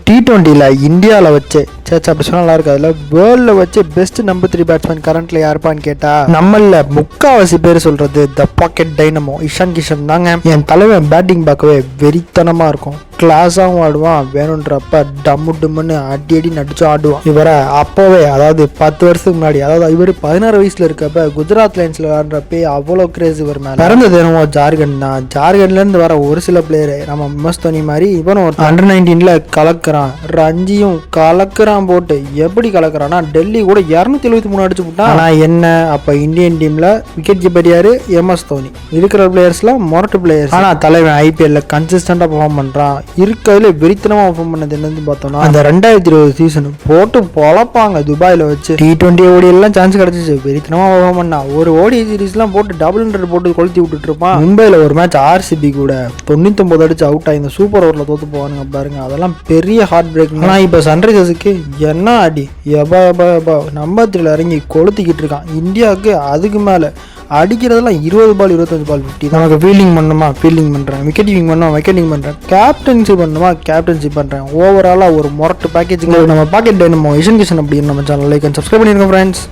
T20ல இந்தியாவில் வச்சு சேச்சா அப்படி சொன்னா நல்லா இருக்கு. அதில் வேர்ல்டில் வச்சு பெஸ்ட் நம்பர் 3 பேட்ஸ்மேன் கரண்ட்ல யாருப்பான்னு கேட்டா நம்மள முக்காவாசி பேர் சொல்றது the pocket dynamo Ishan Kishan தாங்க. என் தலைவன் பேட்டிங் பார்க்கவே வெறித்தனமா இருக்கும். கிளாஸாகவும் ஆடுவான், வேணுன்றப்ப டம்மு டம்முன்னு அடி நடிச்சு ஆடுவான். இவரை அப்போவே அதாவது 10 வருஷத்துக்கு முன்னாடி, அதாவது இவர் 16 வயசுல இருக்கப்ப குஜராத் லைன்ஸ்ல விளாடுறப்பே அவ்வளோ கிரேஸ் இவர் மேல. பிறந்தது என்னமோ ஜார்க்கண்ட் தான். ஜார்க்கண்ட்ல இருந்து வர ஒரு சில பிளேயர் நம்ம எம்எஸ் தோனி மாதிரி இவனும் ஒரு அண்டர் 19ல கலக்குறான், ரஞ்சியும் கலக்குறான். போட்டு எப்படி கலக்குறான்னா டெல்லி கூட 273 அடிச்சு விட்டான். ஆனா என்ன, அப்ப இந்தியன் டீம்ல விக்கெட் கீப்பர் யாரு? எம்எஸ் தோனி. இருக்கிற பிளேயர்ஸ்ல மொரட்டு பிளேயர்ஸ். ஆனா தலைவன் ஐபிஎல்ல கன்சிஸ்டன்டா பெர்ஃபார்ம் பண்றான். இருக்கிறதுல வெறித்தனமா பெர்ஃபார்ம் பண்ணது என்னன்னு பார்த்தோம்னா அந்த 2020 சீசன் போட்டு பொழப்பாங்க துபாயில வச்சு. T20 ஓடி எல்லாம் சான்ஸ் கிடைச்சிச்சு, வெறித்தனமா பெர்ஃபார்ம் பண்ணா. ஒரு ஓடி சீரீஸ் எல்லாம் போட்டு டபுள் 100 போட்டு கொளுத்தி விட்டுட்டு இருப்பான். மும்பைல ஒரு மேட்ச் RCB கூட 99 அடிச்சு அவுட் ஆகி இந்த சூப்பர் ஓவர்ல தோத்து போவானுங்க பாருங்க. அதெல்லாம் பெரிய ஹார்ட் பிரேக். ஆனா இப்ப சன்ரைசர்ஸுக்கு என்ன அடி, எபா நம்பர் 3ல இறங்கி கொளுத்திக்கிட்டு இருக்கான். இந்தியாவுக்கு அதுக்கு மேல அடிக்கிறதெல்லாம் 20 பால் 25 பால் 50. நமக்கு ஃபீல்டிங் பண்ணணுமா ஃபீல்டிங் பண்ணுறேன், விக்கெட்டிங் பண்ணணுமா விக்கெட்டிங் பண்ணுறேன், கேப்டன்சி பண்ணணுமா கேப்டன்சி பண்ணுறேன். ஓவராலாக ஒரு மொரட்டு பேக்கேஜ். நம்ம பாக்கெட் டைனமோ இஷான் கிஷன் அப்படின்னு நம்ம சேனல் லைக் அண்ட் சப்ஸ்கிரைப் பண்ணிருக்கோம் ஃப்ரெண்ட்ஸ்.